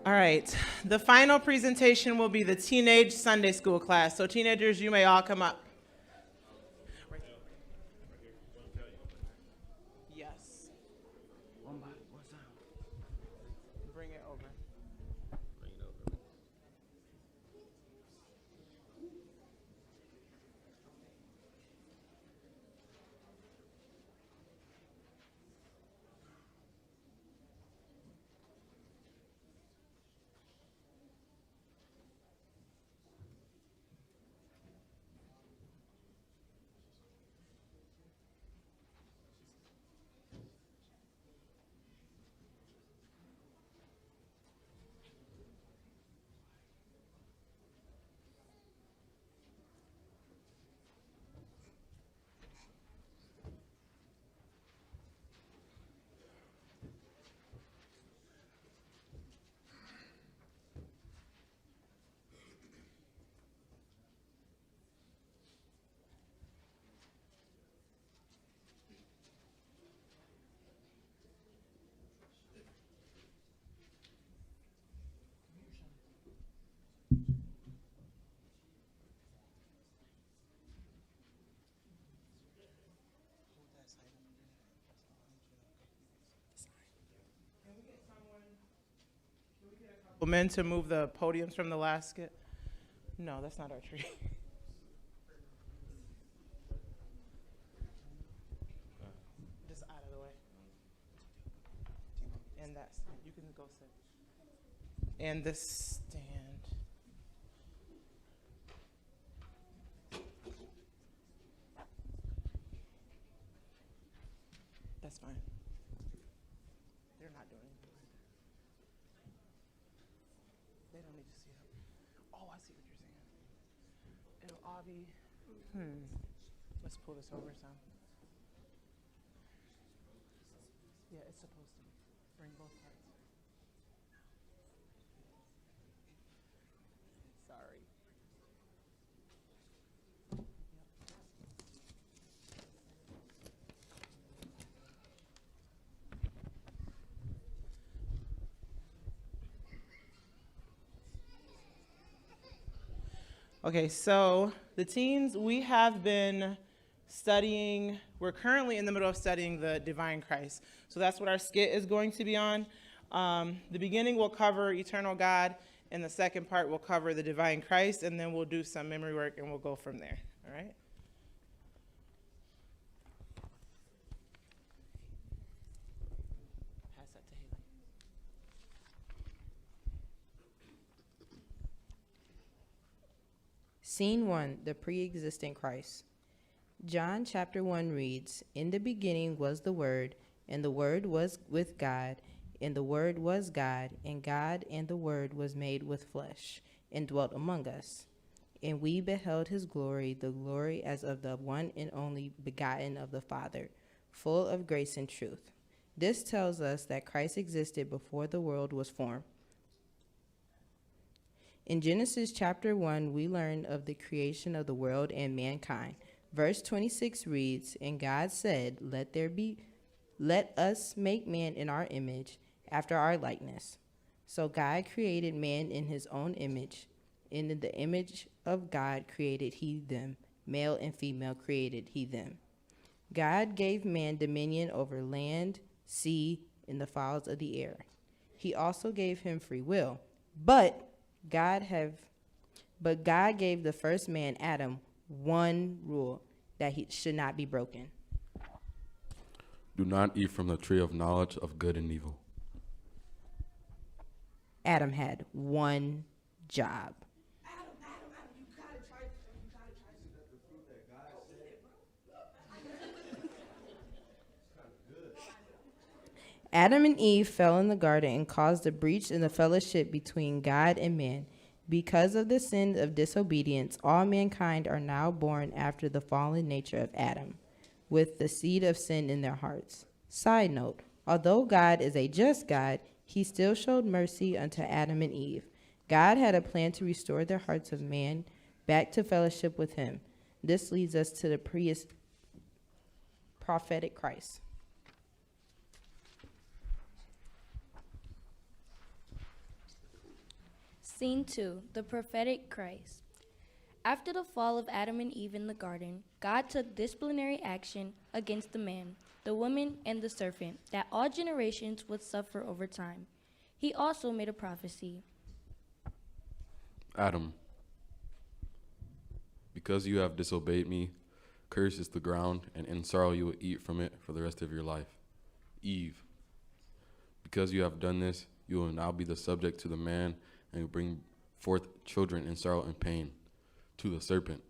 All right. The final presentation will be the Teenage Sunday School class. So teenagers, you may all come up. Yes. Bring it over. Men to move the podiums from the basket. No, that's not our tree. Just out of the way. And that's, you can go sit. And this stand. That's fine. They're not doing anything. They don't need to see it. Oh, I see what you're saying. It'll all be, let's pull this over some. Yeah, it's supposed to bring both parts. Sorry. Okay, so the teens, we have been studying, we're currently in the middle of studying the Divine Christ. So that's what our skit is going to be on. The beginning will cover Eternal God, and the second part will cover the Divine Christ, and then we'll do some memory work, and we'll go from there, all right? Pass that to Haley. Scene 1, the pre-existent Christ. John chapter 1 reads, "In the beginning was the Word, and the Word was with God, and the Word was God, and God and the Word was made with flesh, and dwelt among us. And we beheld his glory, the glory as of the one and only begotten of the Father, full of grace and truth." This tells us that Christ existed before the world was formed. In Genesis chapter 1, we learn of the creation of the world and mankind. Verse 26 reads, "And God said, let us make man in our image, after our likeness." So God created man in his own image. In the image of God created he them. Male and female created he them. God gave man dominion over land, sea, and the fowls of the air. He also gave him free will. But God gave the first man, Adam, one rule, that he should not be broken. Do not eat from the tree of knowledge of good and evil. Adam had one job. Adam and Eve fell in the garden and caused a breach in the fellowship between God and man. Because of the sin of disobedience, all mankind are now born after the fallen nature of Adam, with the seed of sin in their hearts. Side note, although God is a just God, he still showed mercy unto Adam and Eve. God had a plan to restore the hearts of man back to fellowship with him. This leads us to the prophetic Christ. Scene 2, the prophetic Christ. After the fall of Adam and Eve in the garden, God took disciplinary action against the man, the woman, and the serpent, that all generations would suffer over time. He also made a prophecy. Adam, because you have disobeyed me, cursed is the ground, and in sorrow you will eat from it for the rest of your life. Eve, because you have done this, you will now be the subject to the man, and will bring forth children in sorrow and pain. To the serpent,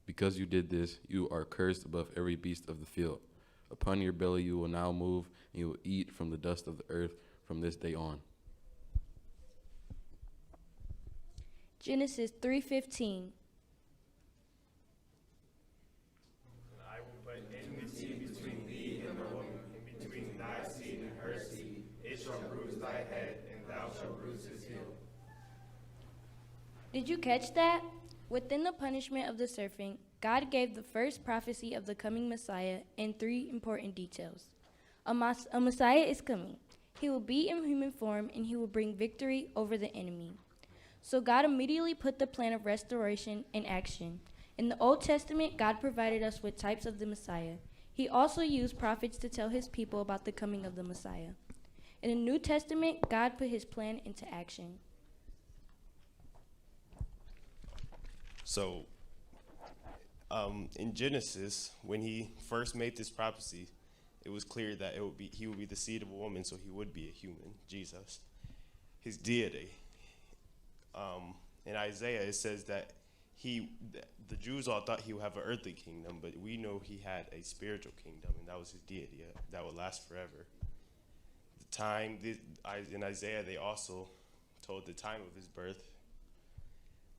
because you did this, you are cursed above every beast of the field. Upon your belly you will now move, and you will eat from the dust of the earth from this day on. Genesis 3:15. I will put enmity between thee and the woman, and between thy seed and her seed. It shall bruise thy head, and thou shalt bruise his heel. Did you catch that? Within the punishment of the serpent, God gave the first prophecy of the coming Messiah in 3 important details. A Messiah is coming. He will be in human form, and he will bring victory over the enemy. So God immediately put the plan of restoration in action. In the Old Testament, God provided us with types of the Messiah. He also used prophets to tell his people about the coming of the Messiah. In the New Testament, God put his plan into action. So, in Genesis, when he first made this prophecy, it was clear that he would be the seed of a woman, so he would be a human, Jesus, his deity. In Isaiah, it says that the Jews all thought he would have an earthly kingdom, but we know he had a spiritual kingdom, and that was his deity that would last forever. In Isaiah, they also told the time of his birth,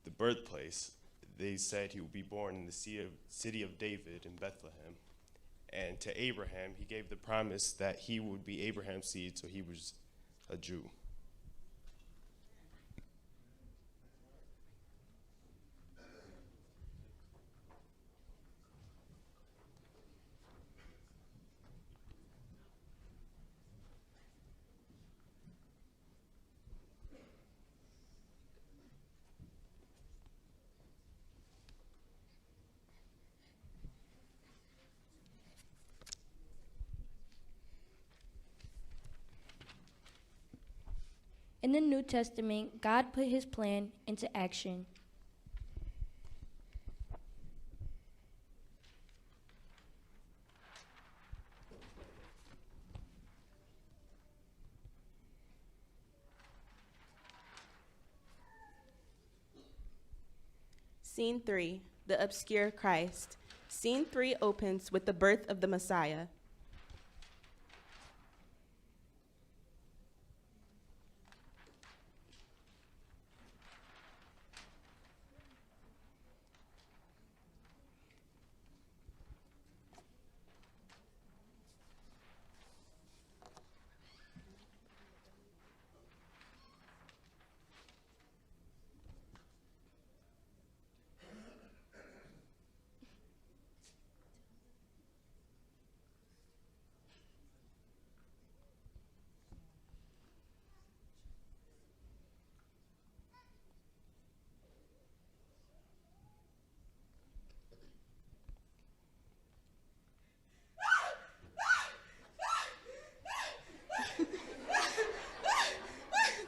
the birthplace. They said he would be born in the city of David in Bethlehem. And to Abraham, he gave the promise that he would be Abraham's seed, so he was a Jew. In the New Testament, God put his plan into action. Scene 3, the obscure Christ. Scene 3 opens with the birth of the Messiah.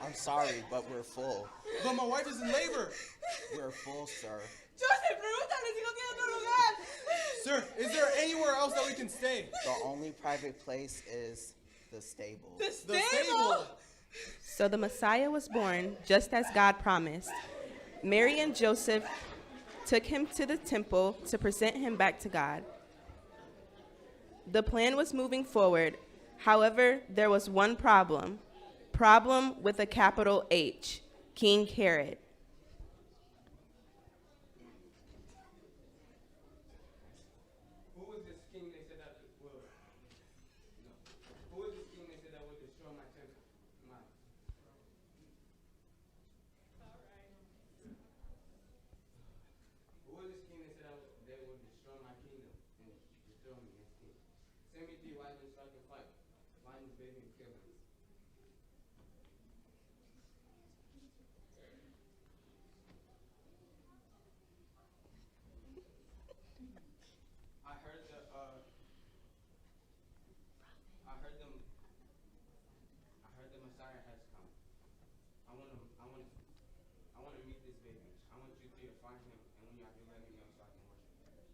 I'm sorry, but we're full. But my wife is in labor. We're full, sir. Joseph, pregúntale si no tiene otro lugar. Sir, is there anywhere else that we can stay? The only private place is the stable. The The stable. So the Messiah was born just as God promised. Mary and Joseph took him to the temple to present him back to God. The plan was moving forward. However, there was one problem. Problem with a capital H, King Herod. Who was this king they said that will? No. Who was this king they said that would destroy my temple? Mine. Who was this king they said they would destroy my kingdom and destroy me as king? Send me 3 wise men so I can fight. Find this baby and kill him. meet this baby. I want you three to find him, and when y'all do, let me know so I can worship.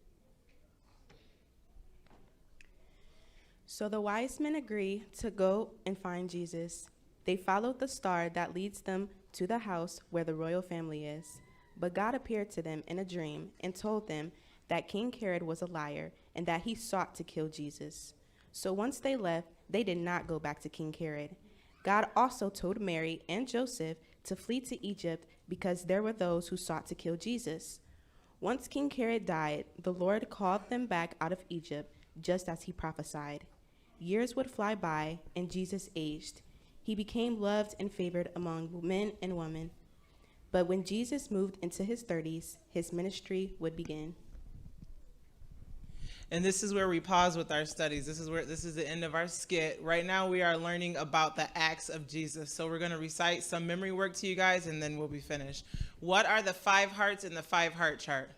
So the wise men agree to go and find Jesus. They followed the star that leads them to the house where the royal family is. But God appeared to them in a dream and told them that King Herod was a liar and that he sought to kill Jesus. So once they left, they did not go back to King Herod. God also told Mary and Joseph to flee to Egypt because there were those who sought to kill Jesus. Once King Herod died, the Lord called them back out of Egypt, just as he prophesied. Years would fly by, and Jesus aged. He became loved and favored among men and women. But when Jesus moved into his 30s, his ministry would begin. And this is where we pause with our studies. This is the end of our skit. Right now we are learning about the acts of Jesus. So we're going to recite some memory work to you guys, and then we'll be finished. What are the 5 hearts in the 5 heart chart?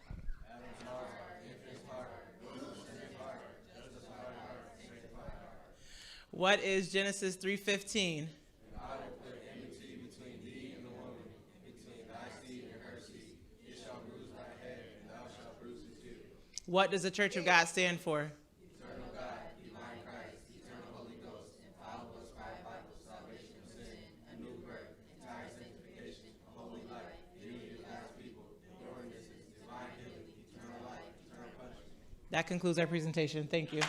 What is Genesis 3:15? What does the Church of God stand for? Eternal God, divine Christ, eternal Holy Ghost, infallible inspired Bible, salvation of sin, a new birth, entire sanctification, a holy life, unity with God's people, ordinances, divine healing, eternal life, eternal punishment. That concludes our presentation. Thank you.